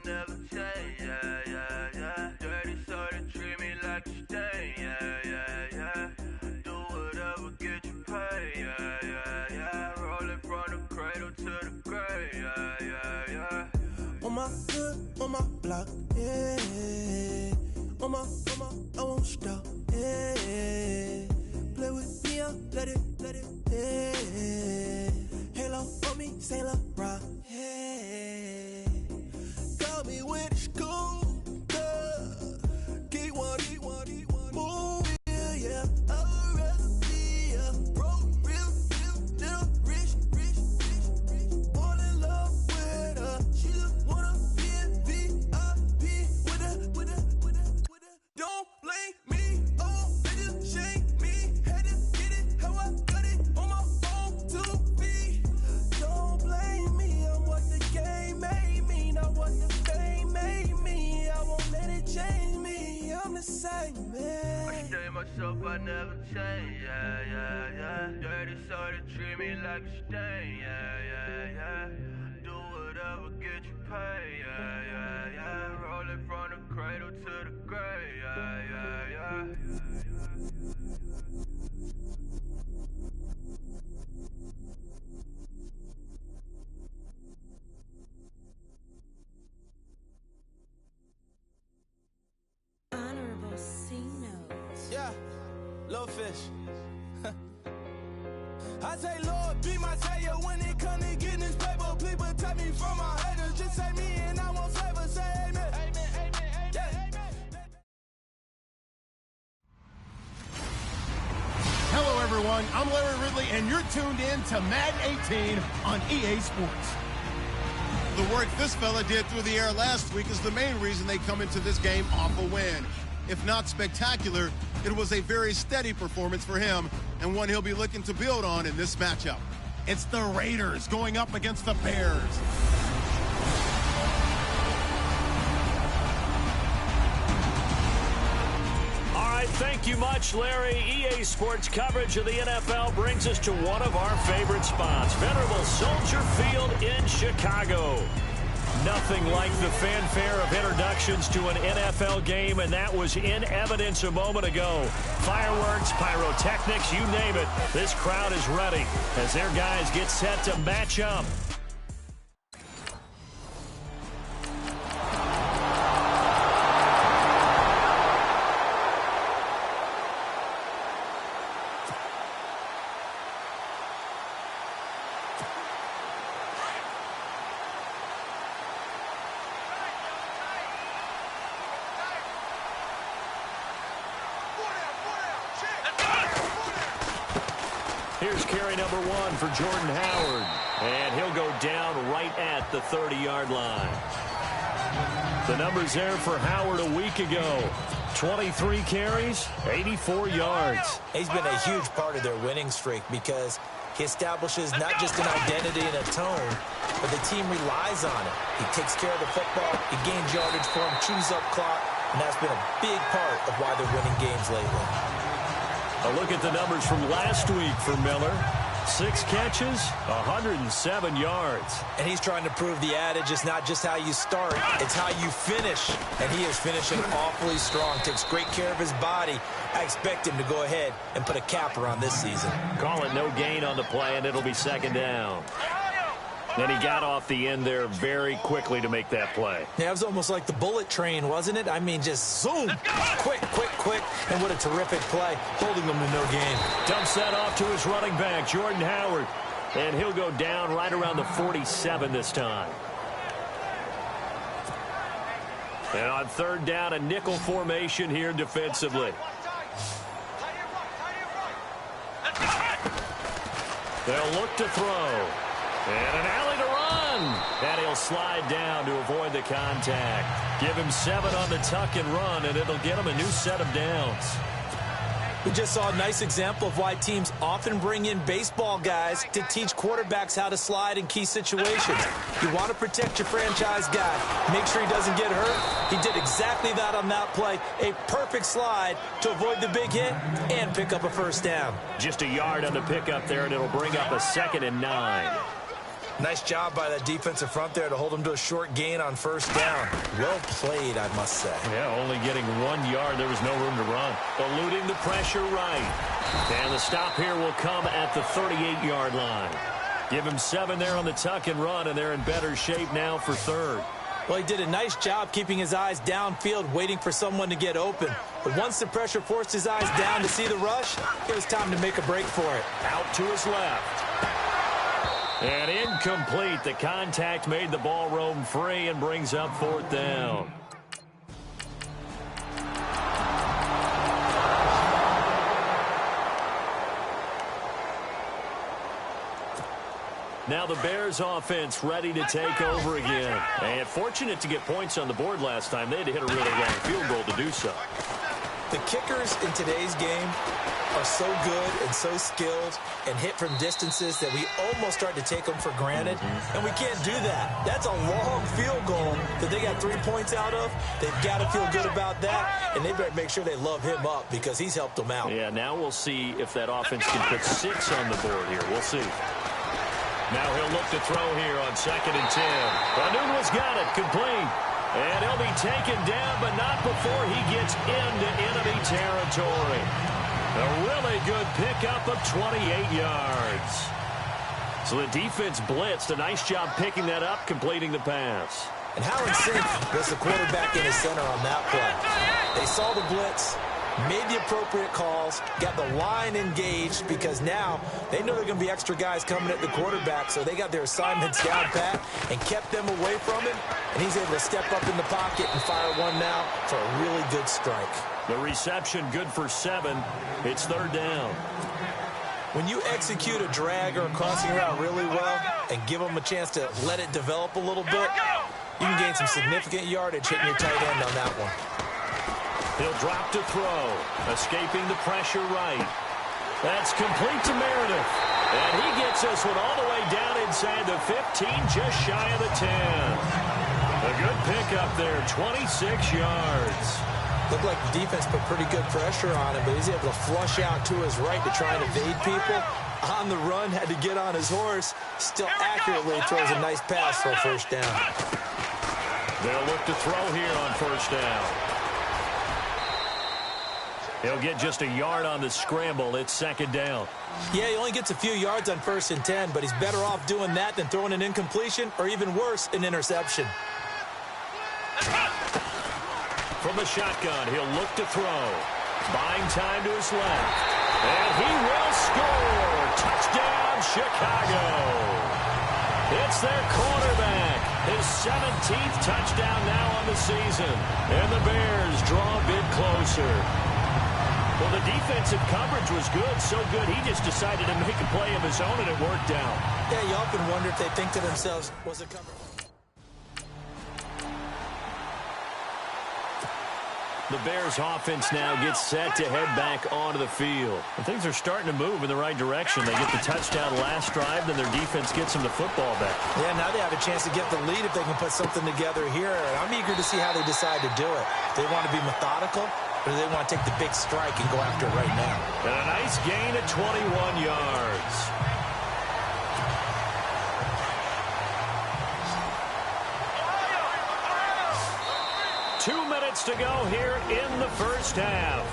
never change, yeah, yeah, yeah. Dirty soda, treat me like a stain, yeah, yeah, yeah. Do whatever, get you paid, yeah, yeah, yeah. Roll it from the cradle to the grave, yeah, yeah, yeah. On my hood, on my block, yeah. On my, I won't stop, yeah. Play with me, let it, yeah. Halo on me, Saint Laurent, yeah. Got me with school, keep one, move, yeah. I'd rather be a broke, real, little rich. Fall in love with her, she just wanna be a VIP with her. Don't blame me, oh, they just shame me. Had to get it, how I got it on my own 2 feet. Don't blame me, I'm what the game made me, not what the fame made me. I won't let it change me, I'm the same man. I stay myself, I never change, yeah, yeah, yeah. Dirty soda, treat me like a stain, yeah, yeah, yeah. Do whatever, get you paid, yeah, yeah, yeah. Roll it from the cradle to the grave, yeah, yeah, yeah. Honorable C notes. Yeah, little fish. I say, Lord, be my savior when it comes to getting this paper. Please protect me from my haters. Just say me and I won't flavor. Say amen. Amen. Yeah. Hello, everyone. I'm Larry Ridley, and you're tuned in to Madden 18 on EA Sports. The work this fella did through the air last week is the main reason they come into this game off a win. If not spectacular, it was a very steady performance for him and one he'll be looking to build on in this matchup. It's the Raiders going up against the Bears. All right, thank you much, Larry. EA Sports coverage of the NFL brings us to one of our favorite spots, venerable Soldier Field in Chicago. Nothing like the fanfare of introductions to an NFL game, and that was in evidence a moment ago. Fireworks, pyrotechnics, you name it. This crowd is ready as their guys get set to match up. Here's carry number 1 for Jordan Howard. And he'll go down right at the 30-yard line. The numbers there for Howard a week ago. 23 carries, 84 yards. He's been a huge part of their winning streak because he establishes not just an identity and a tone, but the team relies on it. He takes care of the football, he gains yardage for him, chews up clock, and that's been a big part of why they're winning games lately. A look at the numbers from last week for Miller. 6 catches, 107 yards. And he's trying to prove the adage is not just how you start, it's how you finish. And he is finishing awfully strong, takes great care of his body. I expect him to go ahead and put a capper on this season. Call it no gain on the play, and it'll be second down. And he got off the end there very quickly to make that play. Yeah, it was almost like the bullet train, wasn't it? I mean, just zoom. Quick. And what a terrific play, holding them to no gain. Dumps that off to his running back, Jordan Howard. And he'll go down right around the 47 this time. And on third down, a nickel formation here defensively. They'll look to throw. And an alley to run. And he'll slide down to avoid the contact. Give him 7 on the tuck and run, and it'll get him a new set of downs. We just saw a nice example of why teams often bring in baseball guys to teach quarterbacks how to slide in key situations. You want to protect your franchise guy. Make sure he doesn't get hurt. He did exactly that on that play. A perfect slide to avoid the big hit and pick up a first down. Just a yard on the pickup there, and it'll bring up a 2nd and 9. Nice job by that defensive front there to hold him to a short gain on first down. Well played, I must say. Yeah, only getting 1 yard. There was no room to run. Eluding the pressure right. And the stop here will come at the 38-yard line. Give him 7 there on the tuck and run, and they're in better shape now for third. Well, he did a nice job keeping his eyes downfield, waiting for someone to get open. But once the pressure forced his eyes down to see the rush, it was time to make a break for it. Out to his left. And incomplete. The contact made the ball roam free and brings up fourth down. Now the Bears offense ready to take over again. And fortunate to get points on the board last time. They had to hit a really long field goal to do so. The kickers in today's game are so good and so skilled and hit from distances that we almost start to take them for granted. And we can't do that. That's a long field goal that they got 3 points out of. They've got to feel good about that, and they better make sure they love him up because he's helped them out. Yeah, now we'll see if that offense can put 6 on the board here. We'll see. Now he'll look to throw here on 2nd and 10. Anunwa's got it, complete. And he'll be taken down, but not before he gets into enemy territory. A really good pickup of 28 yards. So the defense blitzed. A nice job picking that up, completing the pass. And how in sync was the quarterback in his center on that play? They saw the blitz, made the appropriate calls, got the line engaged because now they know there are going to be extra guys coming at the quarterback, so they got their assignments down pat and kept them away from him, and he's able to step up in the pocket and fire one now for a really good strike. The reception good for 7. It's third down. When you execute a drag or a crossing route really well and give them a chance to let it develop a little bit, you can gain some significant yardage hitting your tight end on that one. He'll drop to throw, escaping the pressure right. That's complete to Meredith. And he gets this one all the way down inside the 15, just shy of the 10. A good pickup there, 26 yards. Looked like the defense put pretty good pressure on him, but he's able to flush out to his right to try and evade people. On the run, had to get on his horse. Still accurately throws a nice pass for a first down. They'll look to throw here on first down. He'll get just a yard on the scramble. It's second down. Yeah, he only gets a few yards on 1st and 10, but he's better off doing that than throwing an incompletion or even worse, an interception. From the shotgun, he'll look to throw. Buying time to his left. And he will score. Touchdown, Chicago. It's their quarterback. His 17th touchdown now on the season. And the Bears draw a bit closer. Well, the defensive coverage was good, so good he just decided to make a play of his own, and it worked out. Yeah, you often wonder if they think to themselves, was it covered? The Bears offense now gets set to head back onto the field. And things are starting to move in the right direction. They get the touchdown last drive, then their defense gets them the football back. Yeah, now they have a chance to get the lead if they can put something together here. And I'm eager to see how they decide to do it. Do they want to be methodical, or do they want to take the big strike and go after it right now? And a nice gain at 21 yards. To go here in the first half.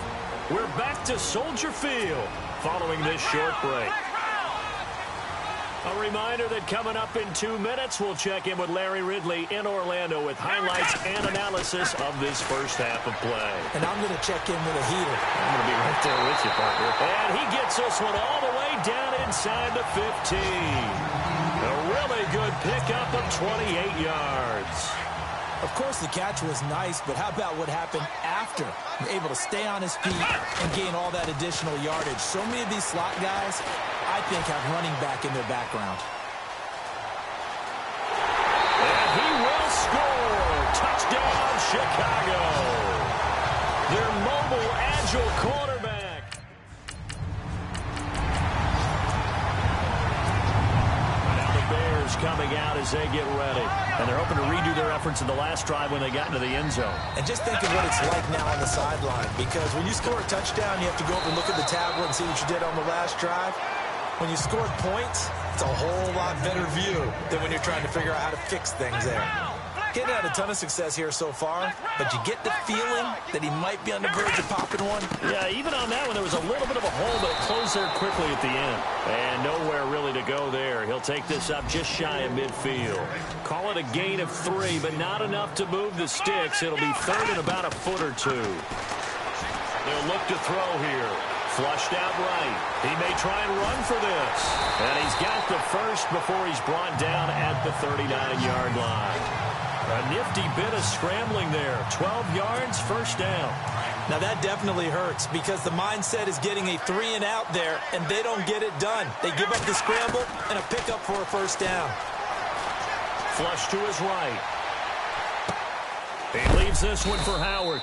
We're back to Soldier Field following this short break. A reminder that coming up in 2 minutes, we'll check in with Larry Ridley in Orlando with highlights and analysis of this first half of play. And I'm going to check in with a heater. I'm going to be right there with you, partner. And he gets this one all the way down inside the 15. A really good pickup of 28 yards. Of course, the catch was nice, but how about what happened after? Able to stay on his feet and gain all that additional yardage. So many of these slot guys, I think, have running back in their background. And he will score. Touchdown, Chicago. Their mobile, agile quarterback. Coming out as they get ready. And they're hoping to redo their efforts in the last drive when they got into the end zone. And just think of what it's like now on the sideline, because when you score a touchdown, you have to go up and look at the tablet and see what you did on the last drive. When you score points, it's a whole lot better view than when you're trying to figure out how to fix things there. He's had a ton of success here so far, but you get the feeling that he might be on the verge of popping one. Yeah, even on that one, there was a little bit of a hole, but it closed there quickly at the end. And nowhere really to go there. He'll take this up just shy of midfield. Call it a gain of 3, but not enough to move the sticks. It'll be third and about a foot or 2. They'll look to throw here. Flushed out right. He may try and run for this. And he's got the first before he's brought down at the 39-yard line. A nifty bit of scrambling there. 12 yards, first down. Now that definitely hurts because the mindset is getting a 3 and out there, and they don't get it done. They give up the scramble and a pickup for a first down. Flush to his right. He leaves this one for Howard.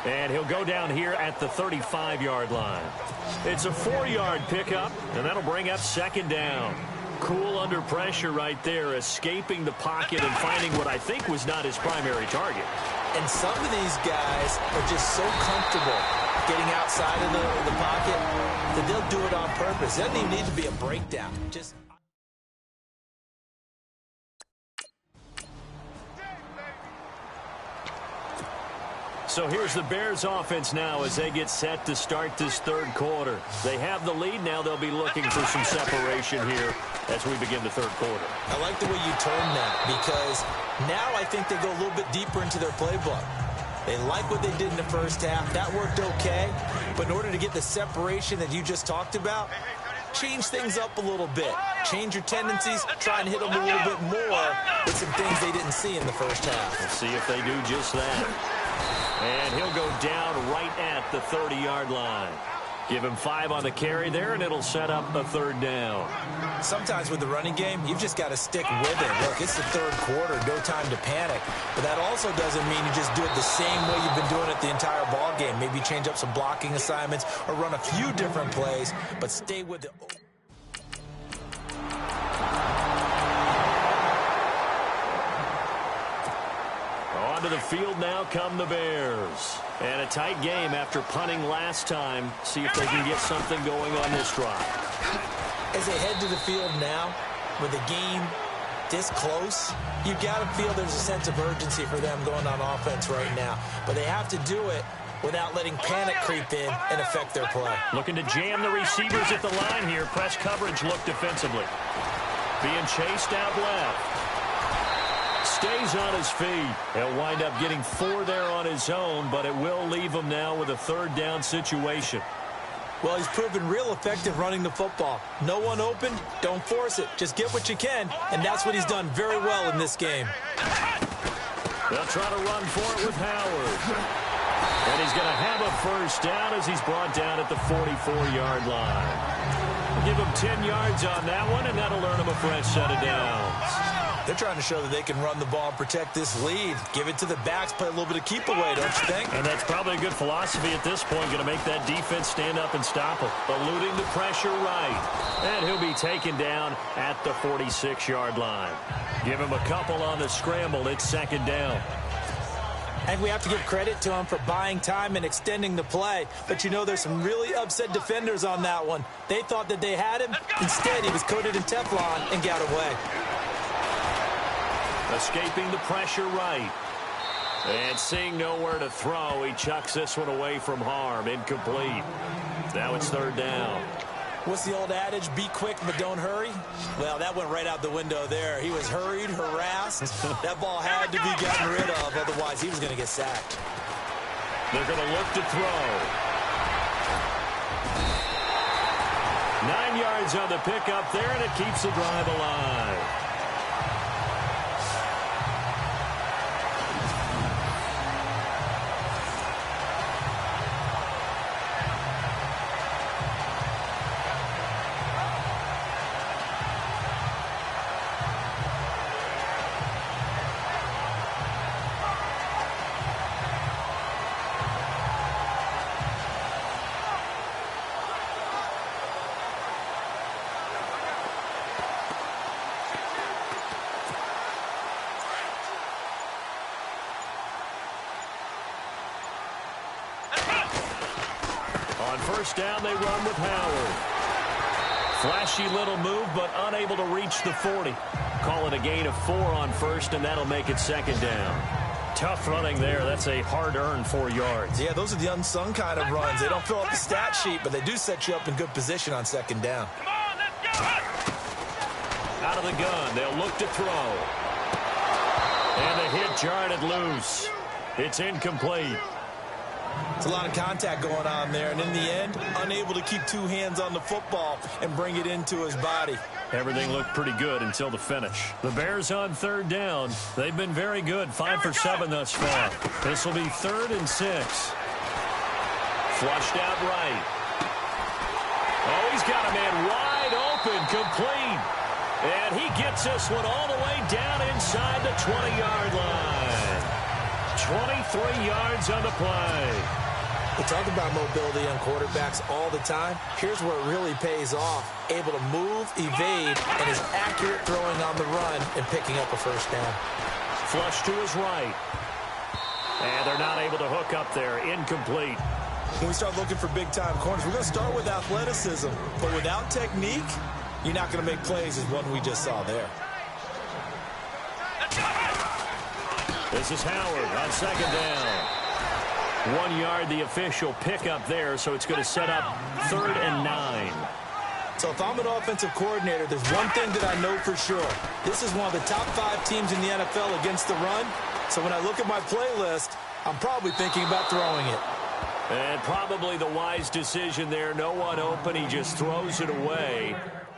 And he'll go down here at the 35-yard line. It's a 4-yard pickup, and that'll bring up second down. Cool under pressure right there, escaping the pocket and finding what I think was not his primary target. And some of these guys are just so comfortable getting outside of the pocket that they'll do it on purpose. It doesn't even need to be a breakdown. Just... So here's the Bears offense now as they get set to start this third quarter. They have the lead now. They'll be looking for some separation here as we begin the third quarter. I like the way you turn that because now I think they go a little bit deeper into their playbook. They like what they did in the first half. That worked okay. But in order to get the separation that you just talked about, change things up a little bit. Change your tendencies. Try and hit them a little bit more with some things they didn't see in the first half. We'll see if they do just that. And he'll go down right at the 30-yard line. Give him 5 on the carry there, and it'll set up a third down. Sometimes with the running game, you've just got to stick with it. Look, it's the third quarter, no time to panic. But that also doesn't mean you just do it the same way you've been doing it the entire ball game. Maybe change up some blocking assignments or run a few different plays, but stay with it. To the field now come the Bears. And a tight game after punting last time. See if they can get something going on this drive. As they head to the field now, with the game this close, you've got to feel there's a sense of urgency for them going on offense right now. But they have to do it without letting panic creep in and affect their play. Looking to jam the receivers at the line here. Press coverage look defensively. Being chased out left. Stays on his feet. He'll wind up getting 4 there on his own, but it will leave him now with a third down situation. Well, he's proven real effective running the football. No one open, don't force it. Just get what you can, and that's what he's done very well in this game. They'll try to run for it with Howard. And he's going to have a first down as he's brought down at the 44-yard line. Give him 10 yards on that one, and that'll earn him a fresh set of downs. They're trying to show that they can run the ball and protect this lead. Give it to the backs, play a little bit of keep away, don't you think? And that's probably a good philosophy at this point. Going to make that defense stand up and stop him. Eluding the pressure right. And he'll be taken down at the 46-yard line. Give him a couple on the scramble. It's second down. And we have to give credit to him for buying time and extending the play. But you know there's some really upset defenders on that one. They thought that they had him. Instead, he was coated in Teflon and got away. Escaping the pressure right. And seeing nowhere to throw, he chucks this one away from harm. Incomplete. Now it's third down. What's the old adage? Be quick, but don't hurry? Well, that went right out the window there. He was hurried, harassed. That ball had to be gotten rid of, otherwise he was going to get sacked. They're going to look to throw. 9 yards on the pickup there, and it keeps the drive alive. First down, they run with Howard. Flashy little move, but unable to reach the 40. Call it a gain of 4 on first, and that'll make it second down. Tough running there. That's a hard-earned 4 yards. Yeah, those are the unsung kind of runs. They don't fill out the stat sheet, but they do set you up in good position on second down. Come on, let's go. Out of the gun, they'll look to throw. And the hit jarred it loose. It's incomplete. It's a lot of contact going on there, and in the end, unable to keep 2 hands on the football and bring it into his body. Everything looked pretty good until the finish. The Bears on third down. They've been very good, 5 for 7 thus far. This will be 3rd and 6. Flushed out right. Oh, he's got a man wide open, complete. And he gets this one all the way down inside the 20-yard line. 23 yards on the play. We talk about mobility on quarterbacks all the time. Here's where it really pays off. Able to move, evade, and is accurate throwing on the run and picking up a first down. Flush to his right. And they're not able to hook up there. Incomplete. When we start looking for big-time corners, we're going to start with athleticism. But without technique, you're not going to make plays as one we just saw there. This is Howard on second down. 1 yard, the official pickup there, so it's going to set up 3rd and 9. So if I'm an offensive coordinator, there's one thing that I know for sure. This is one of the top 5 teams in the NFL against the run. So when I look at my playlist, I'm probably thinking about throwing it. And probably the wise decision there. No one open. He just throws it away.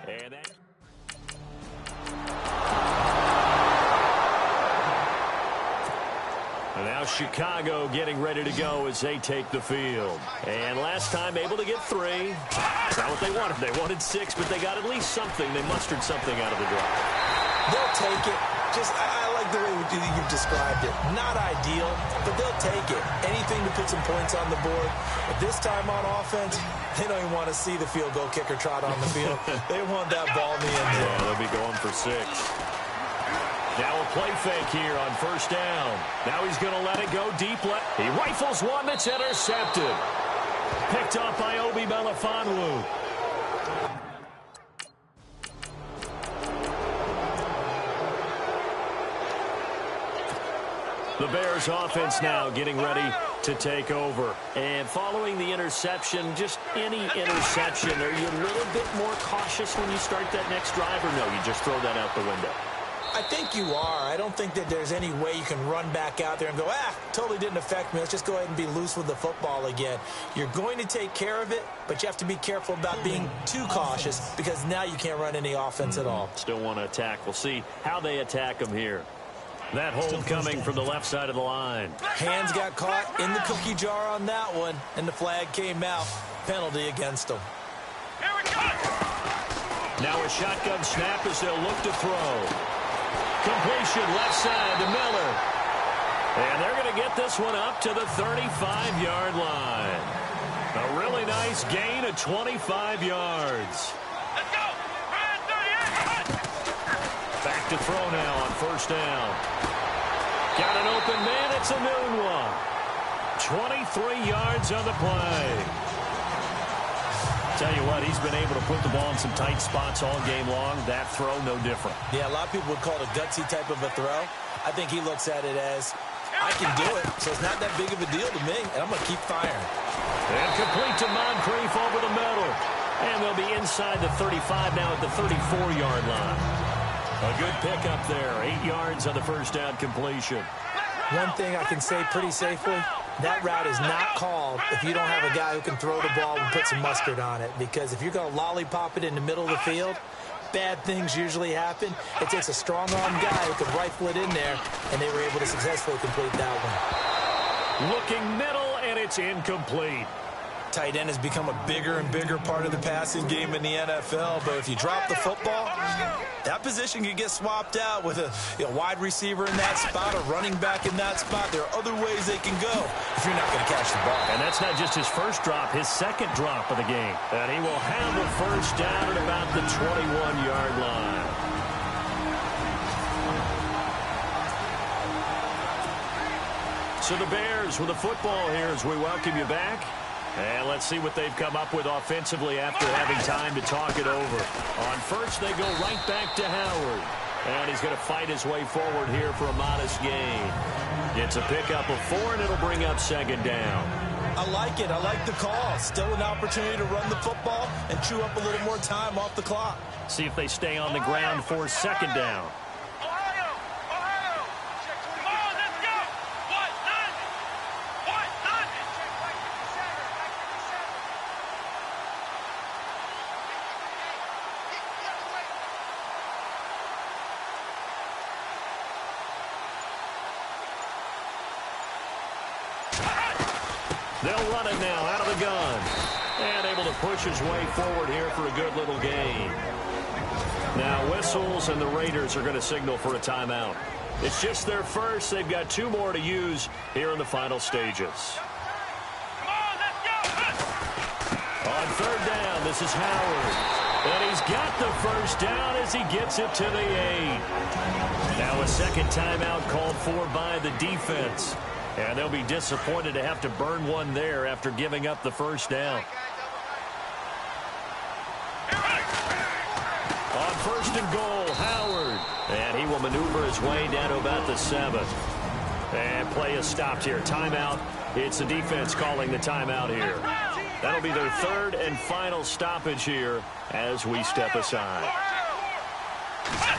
And that... And now Chicago getting ready to go as they take the field. And last time able to get 3. It's not what they wanted. They wanted 6, but they got at least something. They mustered something out of the drive. They'll take it. I like the way you've described it. Not ideal, but they'll take it. Anything to put some points on the board. But this time on offense, they don't even want to see the field goal kicker trot on the field. They want that ball in the end zone. Yeah, they'll be going for 6. Now a play fake here on first down. Now he's going to let it go deep left. He rifles one that's intercepted. Picked up by Obi Melifonwu. The Bears offense now getting ready to take over. And following the interception, just any interception, are you a little bit more cautious when you start that next drive, or no, you just throw that out the window? I think you are. I don't think that there's any way you can run back out there and go, totally didn't affect me. Let's just go ahead and be loose with the football again. You're going to take care of it, but you have to be careful about being too cautious because now you can't run any offense at all. Still want to attack. We'll see how they attack them here. That hold coming from the left side of the line. Hands got caught in the cookie jar on that one, and the flag came out. Penalty against them. Here we go. Now a shotgun snap as they'll look to throw. Completion left side to Miller. And they're going to get this one up to the 35-yard line. A really nice gain of 25 yards. Let's go. 38. Back to throw now on first down. Got an open man. It's a noon one. 23 yards on the play. Tell you what, he's been able to put the ball in some tight spots all game long. That throw, no different. Yeah, a lot of people would call it a gutsy type of a throw. I think he looks at it as, I can do it, so it's not that big of a deal to me, and I'm going to keep firing. And complete to Moncrief over the middle. And they'll be inside the 35 now at the 34-yard line. A good pickup there. 8 yards on the first down completion. One thing I can say pretty safely, that route is not called if you don't have a guy who can throw the ball and put some mustard on it. Because if you're going to lollipop it in the middle of the field, bad things usually happen. It takes a strong-arm guy who can rifle it in there, and they were able to successfully complete that one. Looking middle, and it's incomplete. Tight end has become a bigger and bigger part of the passing game in the NFL, but if you drop the football, that position can get swapped out with a wide receiver in that spot, a running back in that spot. There are other ways they can go if you're not going to catch the ball. And that's not just his first drop, his second drop of the game. And he will have the first down at about the 21-yard line. So the Bears with the football here as we welcome you back. And let's see what they've come up with offensively after having time to talk it over. On first, they go right back to Howard. And he's going to fight his way forward here for a modest gain. It's a pickup of 4, and it'll bring up second down. I like it. I like the call. Still an opportunity to run the football and chew up a little more time off the clock. See if they stay on the ground for second down. They'll run it now out of the gun. And able to push his way forward here for a good little gain. Now whistles, and the Raiders are going to signal for a timeout. It's just their first. They've got 2 more to use here in the final stages. On third down, this is Howard. And he's got the first down as he gets it to the 8. Now a second timeout called for by the defense. And they'll be disappointed to have to burn one there after giving up the first down. On first and goal, Howard. And he will maneuver his way down to about the 7. And play is stopped here. Timeout. It's the defense calling the timeout here. That'll be their 3rd and final stoppage here as we step aside.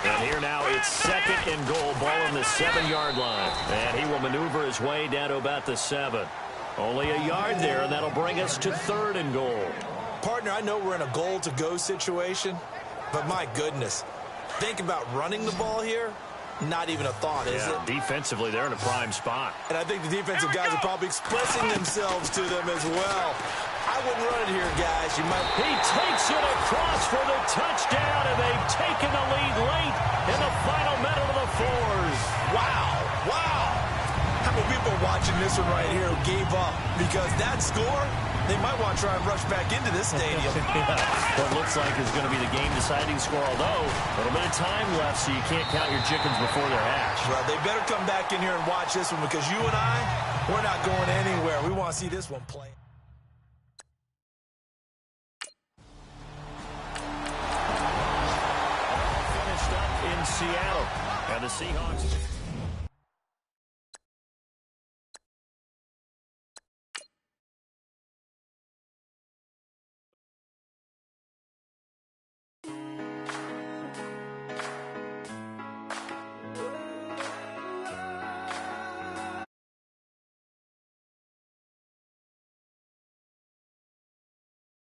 And here now it's 2nd and goal, ball on the 7-yard line. And he will maneuver his way down to about the 7. Only a yard there, and that'll bring us to 3rd and goal. Partner, I know we're in a goal-to-go situation, but my goodness, think about running the ball here. Not even a thought, is it? Defensively, they're in a prime spot. And I think the defensive guys are probably expressing themselves to them as well. I wouldn't run it here, guys. You might. He takes it across for the touchdown, and they've taken the lead late in the final minute of the 4th. Wow. Wow. How many people are watching this one right here who gave up? Because that score, they might want to try and rush back into this stadium. What looks like is going to be the game-deciding score, although a little bit of time left, so you can't count your chickens before they're hatched. Well, they better come back in here and watch this one, because you and I, we're not going anywhere. We want to see this one play. Finished up in Seattle, and the Seahawks...